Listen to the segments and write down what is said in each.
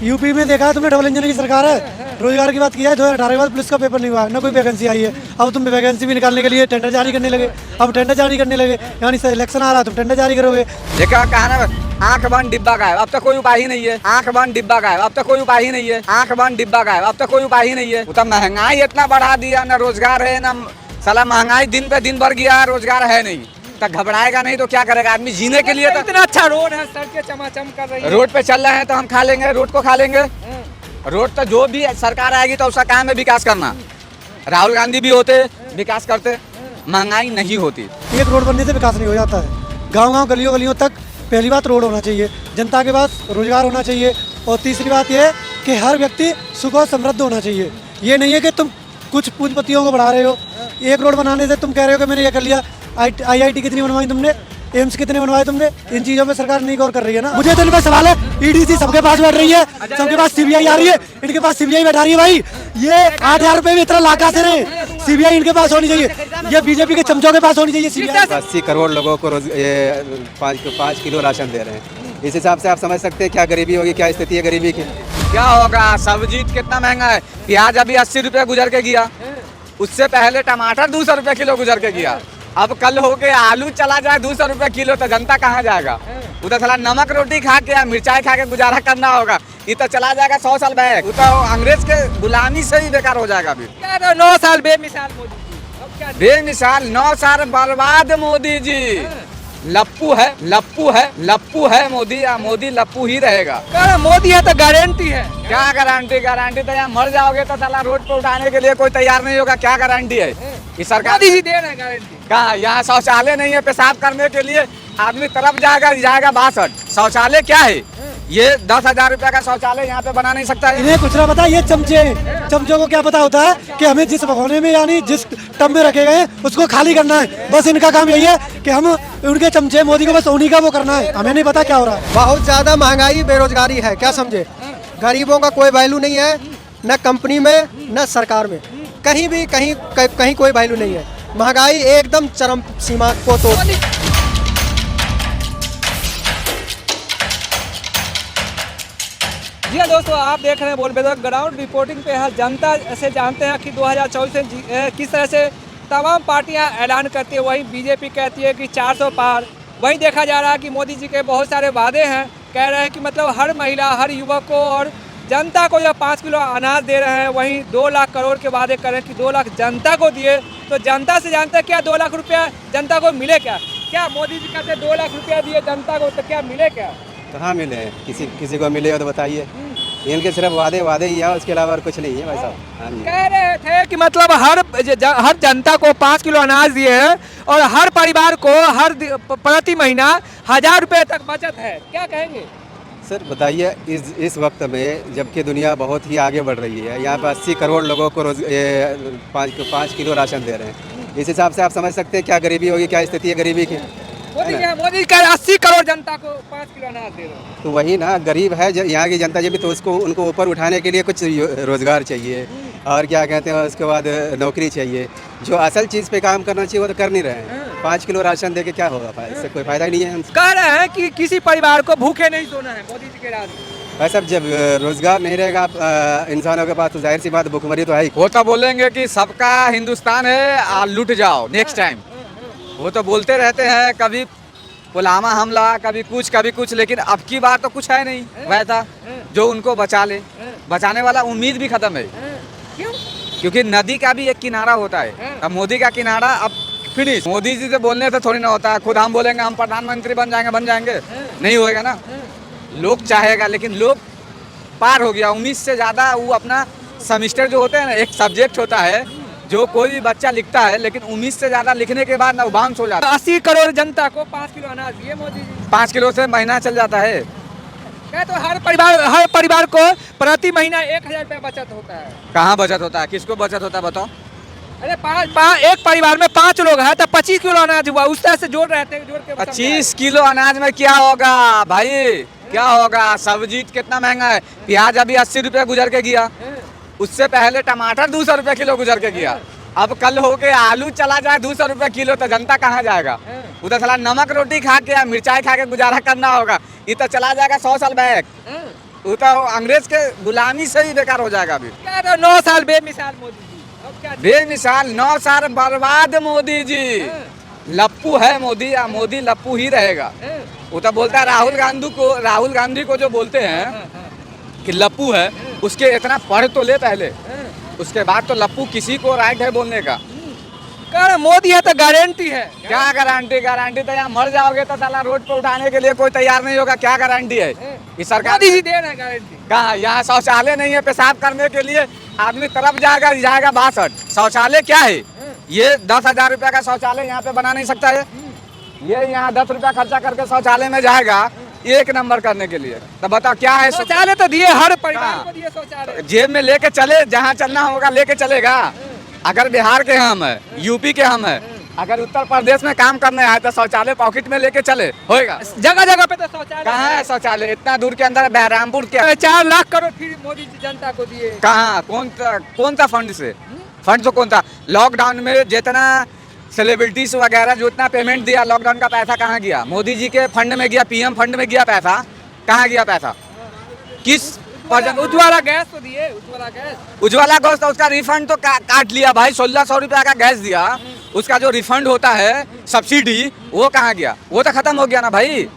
UP में देखा है तुमने, डबल इंजन की सरकार है। रोजगार की बात किया है, 2018 के बाद पुलिस का पेपर नहीं हुआ, ना कोई वैकेंसी आई है। अब तुम वैकेंसी भी निकालने के लिए टेंडर जारी करने लगे। अब टेंडर जारी करने लगे, यानी से इलेक्शन आ रहा है तुम टेंडर जारी करोगे। देखा कहा ना, आंख बंद डिब्बा गायब, अब तक कोई उपाय ही नहीं है। आंख बंद डिब्बा गायब, अब तक कोई उपाय ही नहीं है। आंख बंद डिब्बा गायब, अब तक कोई उपाय ही नहीं है। तो महंगाई इतना बढ़ा दिया, ना रोजगार है ना, साला महंगाई दिन पे दिन बढ़ गया, रोजगार है नहीं। तक घबराएगा नहीं तो क्या करेगा आदमी जीने के लिए। तो इतना अच्छा रोड है, सड़कें चमाचम कर रही है। रोड पे चल रहे हैं तो हम खा लेंगे, रोड को खा लेंगे। रोड तो जो भी सरकार आएगी तो उसका काम है विकास करना। राहुल गांधी भी होते विकास करते, महंगाई नहीं होती। एक रोड बनने से विकास नहीं हो जाता है। गाँव गलियों गलियों तक पहली बात रोड होना चाहिए, जनता के पास रोजगार होना चाहिए, और तीसरी बात यह है कि हर व्यक्ति सुख और समृद्ध होना चाहिए। ये नहीं है कि तुम कुछ पूंजीपतियों को बढ़ा रहे हो। एक रोड बनाने से तुम कह रहे हो कि मैंने ये कर लिया। IIT कितनी बनवाई तुमने, एम्स कितने बनवाए तुमने, इन चीजों में सरकार नहीं गौर कर रही है ना। मुझे तो इन पर सवाल है, EDC सबके पास बैठ रही है, सबके पास CBI आ रही है, इनके पास CBI बैठा रही है। भाई ये 8,000 रुपए भी इतना लाखा से रहे, CBI इनके पास होनी चाहिए, ये बीजेपी के चमचों के पास होनी चाहिए CBI। 80 करोड़ लोगों को 5 किलो राशन दे रहे हैं। इस हिसाब से आप समझ सकते हैं क्या गरीबी होगी, क्या स्थिति है गरीबी की। क्या होगा, सब्जी कितना महंगा है। प्याज अभी 80 रुपए गुजर के गया, उससे पहले टमाटर 200 रुपए किलो गुजर के गया। अब कल हो के आलू चला जाए 200 रुपए किलो, तो जनता कहाँ जाएगा। उधर साला नमक रोटी खा के या मिर्चाई खा के गुजारा करना होगा। ये तो चला जाएगा 100 साल बैक, वो तो अंग्रेज के गुलामी से ही बेकार हो जाएगा। अभी क्या तो 9 साल बेमिसाल मोदी जी, अब क्या बेमिसाल 9 साल बर्बाद मोदी जी। लप्पू है, लप्पू है, लप्पू है मोदी, या मोदी लप्पू ही रहेगा। क्या मोदी है तो गारंटी है। क्या गारंटी, गारंटी तो यहाँ मर जाओगे तो साला रोड पे उठाने के लिए कोई तैयार नहीं होगा। क्या गारंटी है कि सरकार मोदी जी दे रहे हैं गारंटी। कहाँ, यहाँ शौचालय नहीं है, पेशाब करने के लिए आदमी तरफ जाएगा 62। शौचालय क्या है, ये 10,000 रुपया का शौचालय यहाँ पे बना नहीं सकता है। इन्हें कुछ ना पता, ये चमचों को क्या पता होता है कि हमें जिस भगोने में यानी जिस टब में रखे गए उसको खाली करना है। बस इनका काम यही है कि हम उनके चमचे मोदी को बस उन्हीं का वो करना है, हमें नहीं पता क्या हो रहा है। बहुत ज़्यादा महंगाई बेरोजगारी है, क्या समझे। गरीबों का कोई वैल्यू नहीं है, न कंपनी में न सरकार में, कहीं भी कहीं कोई वैल्यू नहीं है। महंगाई एकदम चरम सीमा को तो। जी हाँ दोस्तों, आप देख रहे हैं बोल बेदर ग्राउंड रिपोर्टिंग पे। हर जनता से जानते हैं कि 2024 से किस तरह से तमाम पार्टियां ऐलान करती है। वहीं बीजेपी कहती है कि 400 पार। वहीं देखा जा रहा है कि मोदी जी के बहुत सारे वादे हैं, कह रहे हैं कि मतलब हर महिला हर युवक को और जनता को जो 5 किलो अनाज दे रहे हैं। वहीं 2 लाख करोड़ के वादे कर रहे हैं कि 2 लाख जनता को दिए। तो जनता से जानते हैं क्या 2 लाख रुपया जनता को मिले क्या मोदी जी कहते 2 लाख रुपया दिए जनता को, तो क्या मिले क्या। कहाँ मिले हैं, किसी को मिले हो तो बताइए। इनके सिर्फ वादे ही है, उसके अलावा और कुछ नहीं है भाई साहब। हाँ जी, कह रहे थे कि मतलब हर जनता को 5 किलो अनाज दिए हैं और हर परिवार को प्रति महीना 1,000 रुपए तक बचत है। क्या कहेंगे सर बताइए। इस वक्त में जबकि दुनिया बहुत ही आगे बढ़ रही है, यहाँ पर 80 करोड़ लोगों को 5 किलो राशन दे रहे हैं। इस हिसाब से आप समझ सकते हैं क्या गरीबी होगी, क्या स्थिति है गरीबी की। मोदी कह रहे 80 करोड़ जनता को 5 किलो अनाज दे रहे हैं। तो वही ना, गरीब है यहाँ की जनता जब भी, तो उनको ऊपर उठाने के लिए कुछ रोजगार चाहिए, और क्या कहते हैं उसके बाद नौकरी चाहिए। जो असल चीज़ पे काम करना चाहिए वो तो कर नहीं रहे हैं। 5 किलो राशन दे के क्या होगा, इससे कोई फायदा ही नहीं है। कह रहे हैं कि किसी परिवार को भूखे नहीं सोना है मोदी जी के राज में। भाई साहब, जब रोजगार नहीं रहेगा इंसानों के पास तो जाहिर सी बात भूखमरी तो है ही। वो तो बोलेंगे कि सबका हिंदुस्तान है, लुट जाओ नेक्स्ट टाइम। वो तो बोलते रहते हैं, कभी पुलवामा हमला, कभी कुछ, लेकिन अब की बार तो कुछ है नहीं वैसा जो उनको बचा ले। बचाने वाला उम्मीद भी खत्म है। क्यों? क्योंकि नदी का भी एक किनारा होता है। अब मोदी का किनारा अब फिनिश। मोदी जी से बोलने से थोड़ी ना होता है। खुद हम बोलेंगे हम प्रधानमंत्री बन जाएंगे, नहीं होएगा ना। लोग चाहेगा, लेकिन लोग पार हो गया। 19 से ज़्यादा वो अपना सेमेस्टर जो होते हैं ना, एक सब्जेक्ट होता है जो कोई भी बच्चा लिखता है, लेकिन 19 से ज़्यादा लिखने के बाद ना वो बाउंस हो जाता है। 80 करोड़ जनता को 5 किलो अनाज दिए मोदी जी। 5 किलो से महीना चल जाता है। क्या तो हर परिवार को प्रति महीना 1,000 रुपया बचत होता है। कहाँ बचत होता है, किसको बचत होता है बताओ। अरे एक परिवार में 5 लोग हैं तो 25 किलो अनाज हुआ। उस तरह से जोड़ के 25 किलो अनाज में क्या होगा भाई, क्या होगा। सब्जी कितना महंगा है। प्याज अभी 80 रुपये गुजर के गया, उससे पहले टमाटर 200 रुपये किलो गुजर के गया। अब कल हो के आलू चला जाए 200 रुपये किलो, तो जनता कहाँ जाएगा। उधर साला नमक रोटी खा के या मिर्चाई खा के गुजारा करना होगा। ये तो चला जाएगा 100 साल बैक। वो तो अंग्रेज के गुलामी से ही बेकार हो जाएगा अभी। क्या तो 9 साल बेमिसाल मोदी जी, अब क्या बेमिसाल 9 साल बर्बाद मोदी जी। लप्पू है मोदी, या मोदी लप्पू ही रहेगा। वो तो बोलता है राहुल गांधी को जो बोलते हैं कि लप्पू है, उसके इतना पढ़ तो ले पहले, उसके बाद तो लप्पू किसी को राइट है बोलने का। कर मोदी है तो गारंटी है। क्या गारंटी तो यहाँ मर जाओगे तो साला रोड पे उठाने के लिए कोई तैयार नहीं होगा। क्या गारंटी है कि सरकार मोदी जी दे रहे हैं गारंटी। कहाँ? यहाँ शौचालय नहीं है, पेशाब करने के लिए आदमी तरफ जाएगा 62। शौचालय क्या है? ये 10,000 रुपया का शौचालय यहाँ पे बना नहीं सकता है। ये यहाँ 10 रुपया खर्चा करके शौचालय में जाएगा 1 नंबर करने के लिए। तो बताओ क्या है? शौचालय तो दिए, हर परिवार को दिए शौचालय। जेब में लेके चले, जहाँ चलना होगा लेके चलेगा। अगर बिहार के हम है, यूपी के हम है, अगर उत्तर प्रदेश में काम करने आए तो शौचालय पॉकेट में लेके चले होएगा? जगह जगह पे तो शौचालय कहाँ है शौचालय? इतना दूर के अंदर बहरामपुर के 4 लाख करोड़ फिर मोदी जी जनता को दिए। कहाँ? कौन सा फंड से? फंड तो कौन था? लॉकडाउन में जितना सेलिब्रिटीज वगैरह जो इतना पेमेंट दिया, लॉकडाउन का पैसा कहाँ गया? मोदी जी के फंड में गया, पीएम फंड में गया पैसा। कहाँ गया पैसा? किस? उज्ज्वला गैस तो दिए, उज्ज्वला गैस तो उसका रिफंड तो काट लिया भाई। 1600 रुपया का गैस दिया, उसका जो रिफंड होता है सब्सिडी, वो कहाँ गया? वो तो खत्म हो गया ना भाई।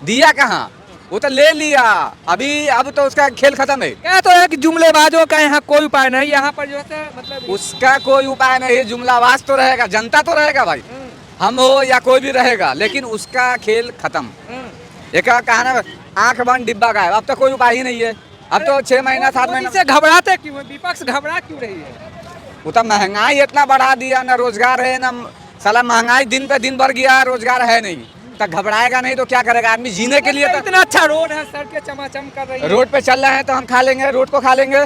दिया कहाँ? वो तो ले लिया अभी, अब तो उसका खेल खत्म है। क्या तो है कि जुमलेबाजों का यहाँ कोई उपाय नहीं। यहाँ पर जो है मतलब उसका कोई उपाय नहीं। जुमलाबाज तो रहेगा, जनता तो रहेगा भाई, हम हो या कोई भी रहेगा, लेकिन उसका खेल खत्म। एक कहना आंख बंद डिब्बा गायब। अब तो कोई उपाय ही नहीं है। अब तो 6 महीना 7 महीना से घबराते क्यों है? विपक्ष घबरा क्यों रही है? वो तो महंगाई इतना बढ़ा दिया, ना रोजगार है, ना साला महंगाई दिन पे दिन बढ़ गया, रोजगार है नहीं, तो घबराएगा नहीं तो क्या करेगा आदमी? जीने के लिए तो इतना अच्छा रोड है, सड़कें चमाचम कर रही है। रोड पे चल रहे हैं तो हम खा लेंगे, रोड को खा लेंगे।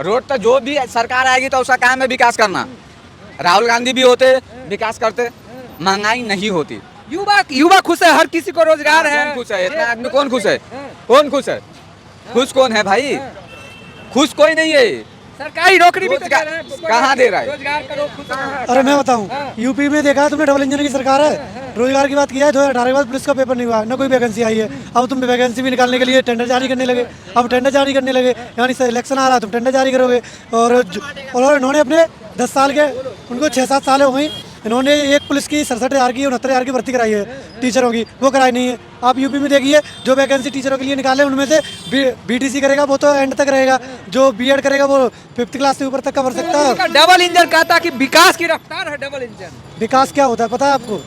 रोड तो जो भी सरकार आएगी तो उसका काम है विकास करना। राहुल गांधी भी होते विकास करते, महंगाई नहीं होती। युवा खुश है, हर किसी को रोजगार है। कौन खुश है? इतना आदमी कौन खुश है? कौन खुश है? खुश कौन है भाई? खुश कोई नहीं है। सरकारी नौकरी भी तो दे रहे हैं। कहाँ दे रहा है? रोजगार करो, खुश रहो। अरे मैं बताऊं, यूपी में देखा है तुमने, डबल इंजन की सरकार है। रोजगार की बात किया है, 2018 के बाद पुलिस का पेपर नहीं हुआ, ना कोई वैकेंसी आई है। अब तुम वैकेंसी भी निकालने के लिए टेंडर जारी करने लगे। अब टेंडर जारी करने लगे, यानी इलेक्शन आ रहा है तुम टेंडर जारी करोगे। और इन्होंने अपने 10 साल के, उनको 6-7 साल हो गई, इन्होंने एक पुलिस की 67,000 की 69,000 की भर्ती कराई है टीचरों की, वो कराई नहीं है। आप यूपी में देखिए, जो वैकेंसी टीचरों के लिए निकाले उनमें से बीटीसी करेगा वो तो एंड तक रहेगा, जो बीएड करेगा वो 5th क्लास से ऊपर तक का भर सकता है। डबल इंजन कहता कि विकास की रफ्तार है डबल इंजन। विकास क्या होता है पता है आपको?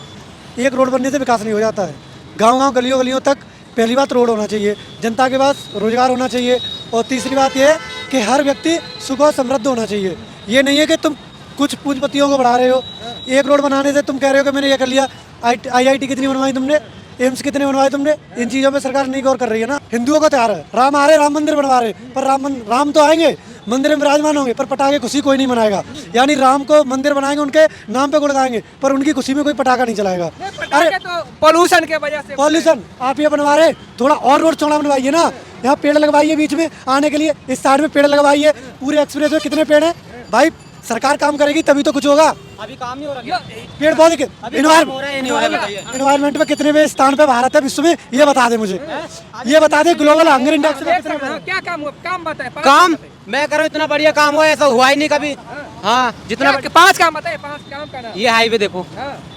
एक रोड बनने से विकास नहीं हो जाता है। गांव-गांव गलियों तक पहली बात रोड होना चाहिए, जनता के पास रोजगार होना चाहिए, और तीसरी बात यह है कि हर व्यक्ति सुख और समृद्ध होना चाहिए। ये नहीं है कि तुम कुछ पूंजीपतियों को बढ़ा रहे हो। एक रोड बनाने से तुम कह रहे हो कि मैंने ये कर लिया। IIT कितनी बनवाई तुमने? एम्स कितने बनवाए तुमने? इन चीज़ों पे सरकार नहीं गौर कर रही है ना। हिंदुओं का त्योहार है, राम आ रहे, राम मंदिर बनवा रहे, पर राम तो आएंगे, मंदिर में विराजमान होंगे, पर पटाखे खुशी कोई नहीं मनाएगा। यानी राम को मंदिर बनाएंगे, उनके नाम पे गुण गाएंगे, पर उनकी खुशी में कोई पटाखा नहीं चलाएगा। अरे तो पोल्यूशन के वजह से। पॉल्यूशन आप ये बनवा रहे, थोड़ा और रोड चौड़ा बनवाइए ना। यहाँ पेड़ लगवाइए बीच में आने के लिए, इस साइड में पेड़ लगवाइए। पूरे एक्सप्रेस में कितने पेड़ हैं भाई? सरकार काम करेगी तभी तो कुछ होगा। अभी काम नहीं हो रहा। पेड़ पौधे एनवायरमेंट में कितने स्थान पे भारत है विश्व में, ये बता दे मुझे। ये बता दे ग्लोबल हंगर इंडेक्स में कितने पे? क्या काम बताए? काम मैं करूँ, इतना बढ़िया काम हुआ, ऐसा हुआ ही नहीं कभी। हाँ, जितना 5 काम बताए, 5 काम का नाम। ये हाईवे देखो,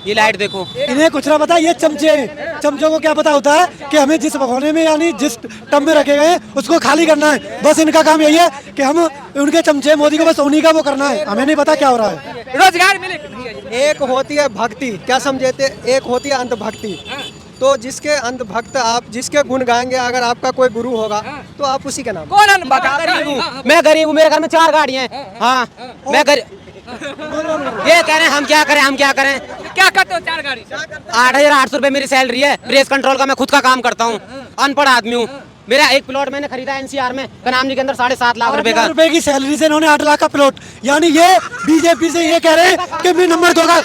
ये लाइट देखो। इन्हें कुछ ना पता, ये चमचे हैं। चमचों को क्या पता होता है कि हमें जिस भगोने में यानी जिस टब में रखे गए उसको खाली करना है। बस इनका काम यही है कि हम उनके चमचे, मोदी को बस उन्हीं का वो करना है, हमें नहीं पता क्या हो रहा है। रोजगार मिले कि नहीं है? एक होती है भक्ति, क्या समझे थे? एक होती है अंधभक्ति। तो जिसके अंधभक्त, आप जिसके गुण गाएंगे, अगर आपका कोई गुरु होगा तो आप उसी के नाम। कौन बता? मैं गरीब हूँ, मेरे घर में 4 गाड़ियाँ हैं। हाँ, मैं गरीब। ये कह रहे हैं हम क्या करें, हम क्या करें? क्या करते हो? 4 गाड़ी। 8,800 रुपए मेरी सैलरी है, प्रेस कंट्रोल का मैं खुद का काम करता हूँ, अनपढ़ आदमी हूँ। मेरा एक प्लॉट मैंने खरीदा NCR में कनामनी के अंदर 7.5 लाख रुपए का। रुपए की सैलरी से इन्होंने 8 लाख का प्लॉट, यानी ये बीजेपी से ये कह रहे हैं कि मैं नंबर 2 का,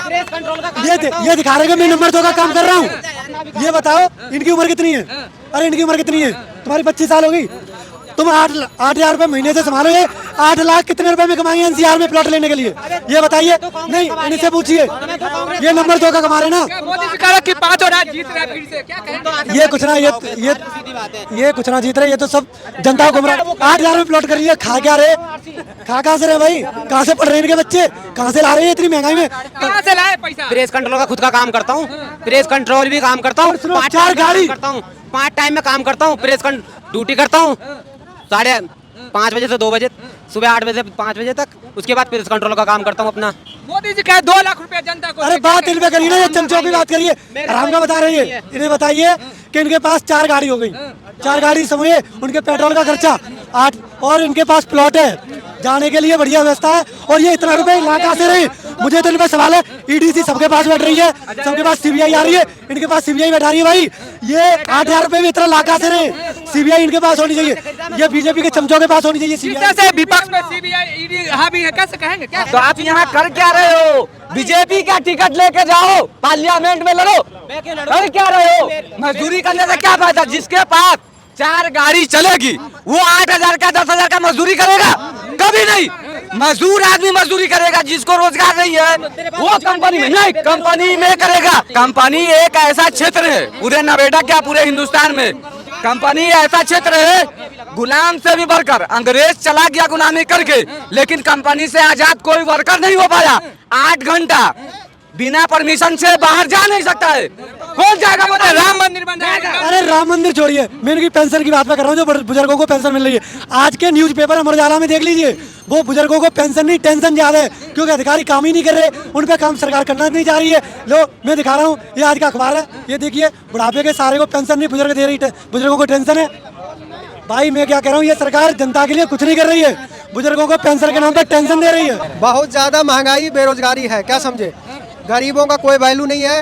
ये दिखा रहे हैं कि मैं नंबर 2 का काम कर रहा हूँ। ये बताओ इनकी उम्र कितनी है? अरे इनकी उम्र कितनी है? तुम्हारी 25 साल होगी, तुम 8,000 रुपए महीने से संभालोगे। 8 लाख कितने रुपए में कमाएंगे NCR में प्लॉट लेने के लिए? ये बताइए। नहीं, इनसे पूछिए, ये नंबर 2 का कमा रहे ना। मोदी जी कह रहे कि 5 और आज जीत रहे, फिर से क्या कहें? ये कुछ ना, ये ये कुछ ना जीत रहे, ये तो सब जनता को गुमराह। 8,000 में प्लॉट कर रही है, खा क्या रहे, खा कहाँ से रहे भाई, कहाँ से पढ़ रहे हैं इनके बच्चे, कहाँ से ला रहे हैं इतनी महंगाई में। कहाँ से लाए पैसा? प्रेस कंट्रोल का खुद का काम करता हूँ, प्रेस कंट्रोल भी काम करता हूँ, और सुनो, 4 गाड़ी करता हूँ, 5 टाइम में काम करता हूँ, प्रेस ड्यूटी करता हूँ 5:30 बजे से 2 बजे, सुबह 8 बजे से 5 बजे तक। उसके बाद प्रेस कंट्रोल का काम करता हूँ अपना। मोदी जी कहे 2 लाख रुपया जनता को। अरे बात इन पे करिए ना, ये चमचों की बात करिए, आराम का बता रही है। इन्हें बताइए कि इनके पास 4 गाड़ी हो गई, 4 गाड़ी समझिए, उनके पेट्रोल का खर्चा 8, और इनके पास प्लॉट है, जाने के लिए बढ़िया व्यवस्था है, और ये इतना रुपए ला कहाँ से रही। मुझे तो इन पे सवाल है, ईडीसी सबके पास बैठ रही है, सबके पास सीबीआई आ रही है, इनके पास सीबीआई बैठा रही है भाई। ये 8,000 रुपए भी इतना ला कहाँ से रहे, सीबीआई इनके पास होनी चाहिए, ये बीजेपी के चमचों के पास होनी चाहिए सीबीआई। से विपक्ष में सीबीआई ईडी यहाँ भी है, कैसे कहेंगे क्या? तो आप यहाँ कर क्या रहे हो? बीजेपी का टिकट लेके जाओ, पार्लियामेंट में लड़ो, कर क्या रहे हो? मजदूरी करने से क्या फायदा? जिसके पास 4 गाड़ी चलेगी वो 8,000 का 10,000 का मजदूरी करेगा? कभी नहीं। मजदूर आदमी मजदूरी करेगा, जिसको रोजगार नहीं है वो कंपनी में नहीं, कंपनी में करेगा। कंपनी एक ऐसा क्षेत्र है पूरे नोएडा क्या पूरे हिंदुस्तान में, कंपनी ऐसा क्षेत्र है गुलाम से भी बढ़कर। अंग्रेज चला गया गुलामी करके, लेकिन कंपनी से आजाद कोई वर्कर नहीं हो पाया। 8 घंटा बिना परमिशन से बाहर जा नहीं सकता है। कौन जाएगा? बोले राम मंदिर बन जाएगा। अरे राम मंदिर छोड़िए, मैं इनकी पेंशन की बात कर रहा हूँ, जो बुजुर्गों को पेंशन मिल रही है। आज के न्यूज़पेपर अमर उजाला में देख लीजिए, वो बुजुर्गों को पेंशन नहीं टेंशन ज्यादा है, क्योंकि अधिकारी काम ही नहीं कर रहे, उन पे काम सरकार करना नहीं चाह रही है। लो मैं दिखा रहा हूँ, ये आज का अखबार है, ये देखिए, बुढ़ापे के सारे को पेंशन नहीं बुजुर्ग दे रही, बुजुर्गों को टेंशन है। भाई मैं क्या कह रहा हूँ, ये सरकार जनता के लिए कुछ नहीं कर रही है, बुजुर्गों को पेंशन के नाम पर टेंशन दे रही है। बहुत ज़्यादा महंगाई बेरोजगारी है, क्या समझे। गरीबों का कोई वैल्यू नहीं है,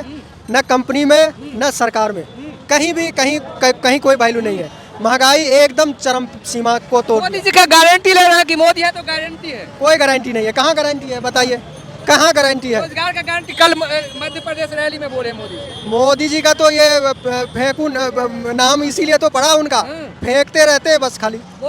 न कंपनी में न सरकार में, कहीं भी कहीं कोई वैल्यू नहीं है। महंगाई एकदम चरम सीमा को तोड़। मोदी जी का गारंटी ले रहे हैं कि मोदी है तो गारंटी है। कोई गारंटी नहीं है, कहाँ गारंटी है बताइए, कहाँ गारंटी है? रोजगार का गारंटी कल मध्य प्रदेश रैली में बोले मोदी जी का तो ये फेंकू नाम इसीलिए तो पड़ा उनका, फेंकते रहते हैं बस खाली।